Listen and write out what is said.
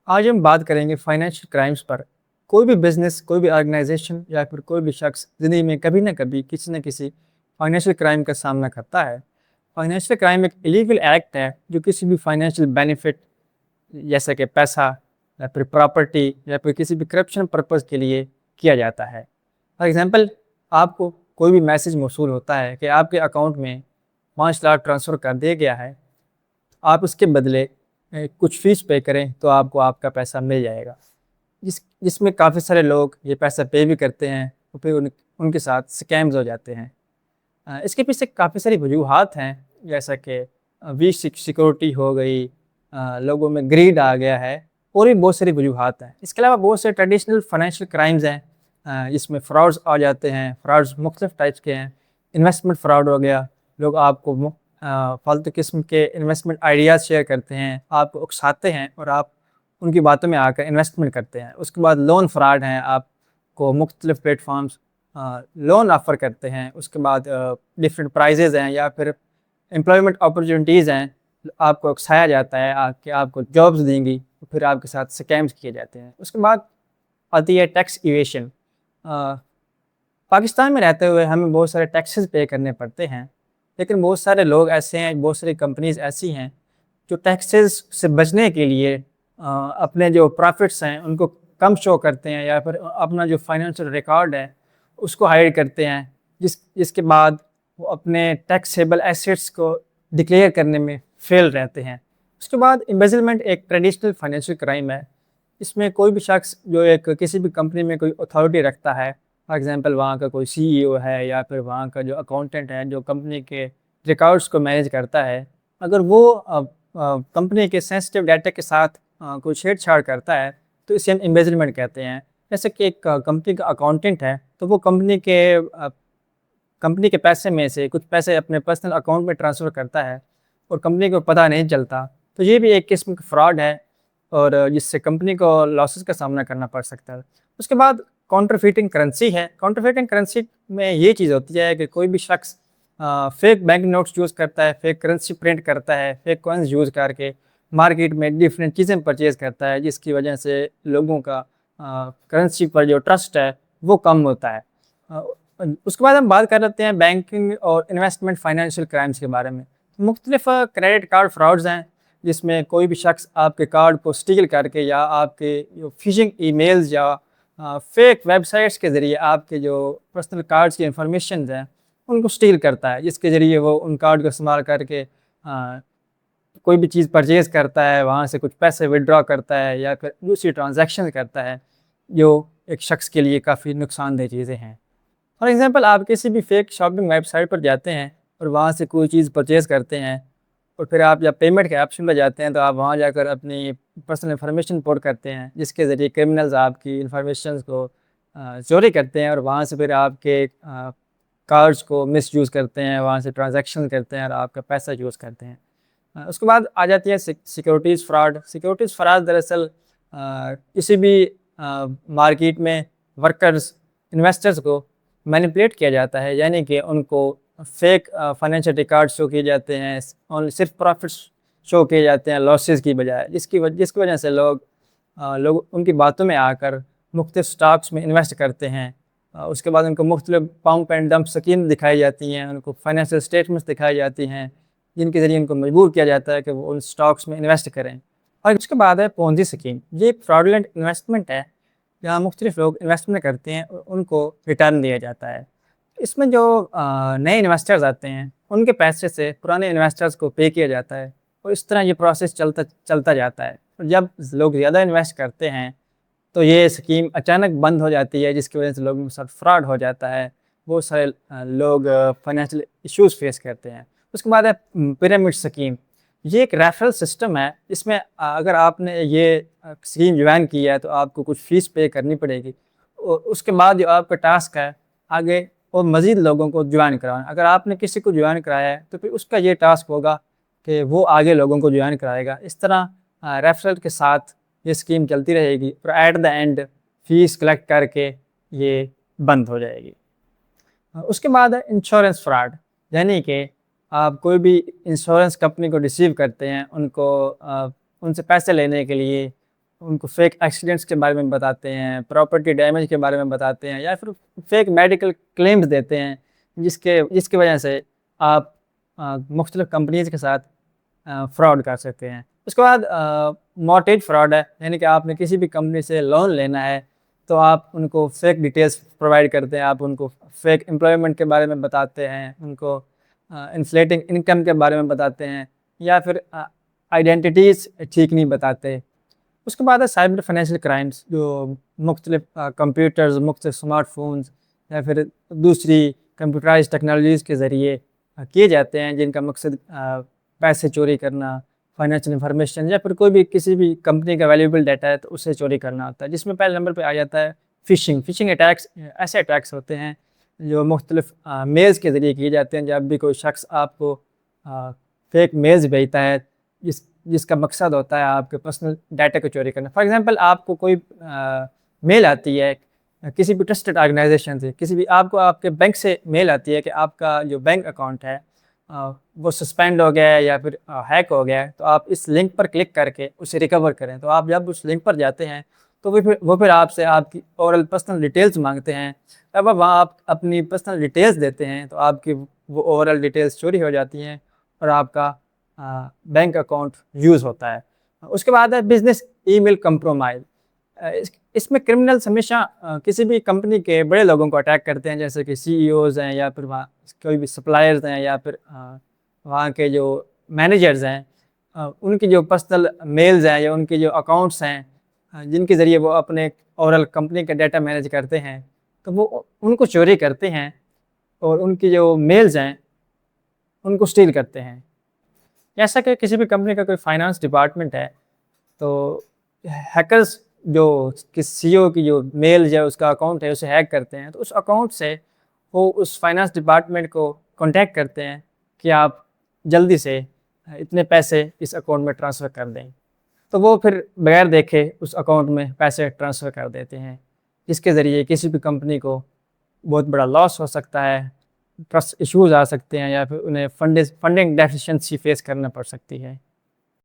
آج ہم بات کریں گے فائنینشیل کرائمز پر۔ کوئی بھی بزنس، کوئی بھی آرگنائزیشن یا پھر کوئی بھی شخص زندگی میں کبھی نہ کبھی کسی نہ کسی فائنینشیل کرائم کا سامنا کرتا ہے۔ فائنینشیل کرائم ایک ایلیگل ایکٹ ہے جو کسی بھی فائنینشیل بینیفٹ جیسا کہ پیسہ یا پھر پراپرٹی یا پھر کسی بھی کرپشن پرپز کے لیے کیا جاتا ہے۔ فار ایگزامپل، آپ کو کوئی بھی میسج موصول ہوتا ہے کہ آپ کے اکاؤنٹ میں 5 لاکھ ٹرانسفر کر دیا گیا ہے، آپ اس کے بدلے کچھ فیس پے کریں تو آپ کو آپ کا پیسہ مل جائے گا، جس میں کافی سارے لوگ یہ پیسہ پے بھی کرتے ہیں اور پھر ان کے ساتھ سکیمز ہو جاتے ہیں۔ اس کے پیچھے کافی ساری وجوہات ہیں، جیسا کہ ویک سیکورٹی ہو گئی، لوگوں میں گریڈ آ گیا ہے، اور بھی بہت ساری وجوہات ہیں۔ اس کے علاوہ بہت سے ٹریڈیشنل فائنینشیل کرائمز ہیں جس میں فراڈز آ جاتے ہیں۔ فراڈز مختلف ٹائپس کے ہیں۔ انویسٹمنٹ فراڈ ہو گیا، لوگ آپ کو فالتو قسم کے انویسٹمنٹ آئیڈیاز شیئر کرتے ہیں، آپ کو اکساتے ہیں اور آپ ان کی باتوں میں آ کر انویسٹمنٹ کرتے ہیں۔ اس کے بعد لون فراڈ ہیں، آپ کو مختلف پلیٹ فارمز لون آفر کرتے ہیں۔ اس کے بعد ڈفرینٹ پرائزز ہیں یا پھر امپلائمنٹ اپرچونیٹیز ہیں، آپ کو اکسایا جاتا ہے کہ آپ کو جابز دیں گی، پھر آپ کے ساتھ سکیمز کیے جاتے ہیں۔ اس کے بعد آتی ہے ٹیکس ایویشن۔ پاکستان میں رہتے ہوئے ہمیں بہت سارے ٹیکسز پے کرنے پڑتے ہیں، لیکن بہت سارے لوگ ایسے ہیں، بہت ساری کمپنیز ایسی ہیں جو ٹیکسز سے بچنے کے لیے اپنے جو پروفٹس ہیں ان کو کم شو کرتے ہیں، یا پھر اپنا جو فائنینشیل ریکارڈ ہے اس کو ہائڈ کرتے ہیں، جس کے بعد وہ اپنے ٹیکسیبل ایسیٹس کو ڈکلیئر کرنے میں فیل رہتے ہیں۔ اس کے بعد ایمبیزلمنٹ ایک ٹریڈیشنل فائنینشیل کرائم ہے۔ اس میں کوئی بھی شخص جو کسی بھی کمپنی میں کوئی اتھارٹی رکھتا ہے، فار ایگزامپل وہاں کا کوئی سی ای او ہے یا پھر وہاں کا جو اکاؤنٹنٹ ہے جو کمپنی کے ریکارڈس کو مینیج کرتا ہے، اگر وہ کمپنی کے سینسٹیو ڈیٹا کے ساتھ کوئی چھیڑ چھاڑ کرتا ہے تو اسے ہم ایمبیزلمنٹ کہتے ہیں۔ جیسے کہ ایک کمپنی کا اکاؤنٹنٹ ہے تو وہ کمپنی کے پیسے میں سے کچھ پیسے اپنے پرسنل اکاؤنٹ میں ٹرانسفر کرتا ہے اور کمپنی کو پتہ نہیں چلتا، تو یہ بھی ایک قسم کا فراڈ ہے اور جس سے کمپنی کو لاسز کا سامنا کرنا پڑ سکتا ہے۔ اس کے بعد کاؤنٹرفیٹنگ کرنسی ہے۔ کاؤنٹرفیٹنگ کرنسی میں یہ چیز ہوتی ہے کہ کوئی بھی شخص فیک بینک نوٹس یوز کرتا ہے، فیک کرنسی پرنٹ کرتا ہے، فیک کوائنز یوز کر کے مارکیٹ میں ڈفرینٹ چیزیں پرچیز کرتا ہے، جس کی وجہ سے لوگوں کا کرنسی پر جو ٹرسٹ ہے وہ کم ہوتا ہے۔ اس کے بعد ہم بات کر لیتے ہیں بینکنگ اور انویسٹمنٹ فائنینشیل کرائمز کے بارے میں۔ مختلف کریڈٹ کارڈ فراڈز ہیں، جس میں کوئی بھی شخص آپ کے کارڈ کو اسٹیل کر کے یا آپ کے جو فشنگ ای میلز یا فیک ویب سائٹس کے ذریعے آپ کے جو پرسنل کارڈز کی انفارمیشنز ہیں ان کو اسٹیل کرتا ہے، جس کے ذریعے وہ ان کارڈ کو استعمال کر کے کوئی بھی چیز پرچیز کرتا ہے، وہاں سے کچھ پیسے ودرا کرتا ہے یا پھر دوسری ٹرانزیکشن کرتا ہے، جو ایک شخص کے لیے کافی نقصان دہ چیزیں ہیں۔ فار ایگزامپل، آپ کسی بھی فیک شاپنگ ویب سائٹ پر جاتے ہیں اور وہاں سے کوئی چیز پرچیز کرتے ہیں، اور پھر آپ جب پیمنٹ کے آپشن پہ جاتے ہیں تو آپ وہاں جا کر اپنی پرسنل انفارمیشن پوٹ کرتے ہیں، جس کے ذریعے کرمنلز آپ کی انفارمیشنز کو چوری کرتے ہیں اور وہاں سے پھر آپ کے کارڈز کو مس یوز کرتے ہیں، وہاں سے ٹرانزیکشن کرتے ہیں اور آپ کا پیسہ یوز کرتے ہیں۔ اس کے بعد آ جاتی ہے سیکورٹیز فراڈ۔ سیکورٹیز فراڈ دراصل کسی بھی مارکیٹ میں ورکرز، انویسٹرز کو مینیپولیٹ کیا جاتا ہے، یعنی کہ ان کو فیک فائنینشیل ریکارڈ شو کیے جاتے ہیں، صرف پروفٹس شو کیے جاتے ہیں لاسز کی بجائے، جس کی وجہ سے لوگ ان کی باتوں میں آ کر مختلف سٹاکس میں انویسٹ کرتے ہیں۔ اس کے بعد ان کو مختلف پمپ اینڈ ڈمپ اسکیم دکھائی جاتی ہیں، ان کو فائنینشیل اسٹیٹمنٹس دکھائی جاتی ہیں، جن کے ذریعے ان کو مجبور کیا جاتا ہے کہ وہ ان سٹاکس میں انویسٹ کریں۔ اور اس کے بعد ہے پونزی اسکیم۔ یہ ایک فراڈولنٹ انویسٹمنٹ ہے جہاں مختلف لوگ انویسٹمنٹ کرتے ہیں اور ان کو ریٹرن دیا جاتا ہے۔ اس میں جو نئے انویسٹرز آتے ہیں ان کے پیسے سے پرانے انویسٹرز کو پے کیا جاتا ہے، اور اس طرح یہ پروسیس چلتا جاتا ہے۔ اور جب لوگ زیادہ انویسٹ کرتے ہیں تو یہ اسکیم اچانک بند ہو جاتی ہے، جس کی وجہ سے لوگوں کے ساتھ فراڈ ہو جاتا ہے، بہت سارے لوگ فائنینشیل ایشوز فیس کرتے ہیں۔ اس کے بعد ہے پیرامڈ اسکیم۔ یہ ایک ریفرل سسٹم ہے، اس میں اگر آپ نے یہ اسکیم جوائن کی ہے تو آپ کو کچھ فیس پے کرنی پڑے گی، اور اس کے بعد جو آپ کا ٹاسک ہے آگے اور مزید لوگوں کو جوائن کرانا۔ اگر آپ نے کسی کو جوائن کرایا ہے تو پھر اس کا یہ ٹاسک ہوگا کہ وہ آگے لوگوں کو جوائن کرائے گا۔ اس طرح ریفرل کے ساتھ یہ اسکیم چلتی رہے گی، اور at the end fees collect کر کے یہ بند ہو جائے گی۔ اس کے بعد ہے انشورنس فراڈ، یعنی کہ آپ کوئی بھی انشورنس کمپنی کو ریسیو کرتے ہیں، ان سے پیسے لینے کے لیے ان کو فیک ایکسیڈنٹس کے بارے میں بتاتے ہیں، پراپرٹی ڈیمیج کے بارے میں بتاتے ہیں، یا پھر فیک میڈیکل کلیمز دیتے ہیں جس کی وجہ سے آپ مختلف کمپنیز کے ساتھ فراڈ کر سکتے ہیں۔ اس کے بعد مارٹیج فراڈ ہے، یعنی کہ آپ نے کسی بھی کمپنی سے لون لینا ہے تو آپ ان کو فیک ڈیٹیلز پرووائڈ کرتے ہیں، آپ ان کو فیک امپلائمنٹ کے بارے میں بتاتے ہیں، ان کو انفلیٹنگ انکم کے بارے میں بتاتے ہیں، یا پھر آئیڈینٹیٹیز ٹھیک نہیں بتاتے۔ اس کے بعد ہے سائبر فائنینشیل کرائمز، جو مختلف کمپیوٹرز، مختلف اسمارٹ فونز یا پھر دوسری کمپیوٹرائز ٹیکنالوجیز کے ذریعے کیے جاتے ہیں، جن کا مقصد پیسے چوری کرنا، فائنینشیل انفارمیشن، یا پھر کوئی بھی کسی بھی کمپنی کا ویلیوبل ڈیٹا ہے تو اسے چوری کرنا ہوتا ہے، جس میں پہلے نمبر پہ آ جاتا ہے فشنگ اٹیکس۔ ایسے اٹیکس ہوتے ہیں جو مختلف میلز کے ذریعے کیے جاتے ہیں۔ جب بھی کوئی شخص آپ کو فیک میلز بھیجتا ہے جس کا مقصد ہوتا ہے آپ کے پرسنل ڈیٹا کو چوری کرنا۔ فار ایگزامپل، آپ کو کوئی میل آتی ہے کسی بھی ٹرسٹڈ آرگنائزیشن سے، کسی بھی آپ کے بینک سے میل آتی ہے کہ آپ کا جو بینک اکاؤنٹ ہے وہ سسپینڈ ہو گیا ہے یا پھر ہیک ہو گیا ہے، تو آپ اس لنک پر کلک کر کے اسے ریکور کریں۔ تو آپ جب اس لنک پر جاتے ہیں تو وہ پھر آپ سے آپ کی اوورل پرسنل ڈیٹیلز مانگتے ہیں۔ اب وہاں آپ اپنی پرسنل ڈیٹیلز دیتے ہیں تو آپ کی وہ اوورل ڈیٹیلز چوری ہو جاتی ہیں اور آپ کا بینک اکاؤنٹ یوز ہوتا ہے۔ اس کے بعد ہے بزنس ای میل کمپرومائز۔ اس میں کرمنلز ہمیشہ کسی بھی کمپنی کے بڑے لوگوں کو اٹیک کرتے ہیں، جیسے کہ سی ای اوز ہیں، یا پھر وہاں کوئی بھی سپلائرز ہیں، یا پھر وہاں کے جو مینیجرز ہیں، ان کی جو پرسنل میلز ہیں یا ان کی جو اکاؤنٹس ہیں جن کے ذریعے وہ اپنے اوورل کمپنی کا ڈیٹا مینیج کرتے ہیں، تو وہ ان کو چوری کرتے ہیں اور ان کی جو میلز ہیں ان کو اسٹیل کرتے ہیں۔ جیسا کہ کسی بھی کمپنی کا کوئی فائنانس ڈپارٹمنٹ ہے تو ہیکرز جو سی او کی جو میل یا اس کا اکاؤنٹ ہے اسے ہیک کرتے ہیں، تو اس اکاؤنٹ سے وہ اس فائنانس ڈپارٹمنٹ کو کانٹیکٹ کرتے ہیں کہ آپ جلدی سے اتنے پیسے اس اکاؤنٹ میں ٹرانسفر کر دیں، تو وہ پھر بغیر دیکھے اس اکاؤنٹ میں پیسے ٹرانسفر کر دیتے ہیں، جس کے ذریعے کسی بھی کمپنی کو بہت بڑا لاس ہو سکتا ہے، ٹرسٹ ایشوز آ سکتے ہیں، یا پھر انہیں فنڈنگ ڈیفیشنسی فیس کرنا پڑ سکتی ہے۔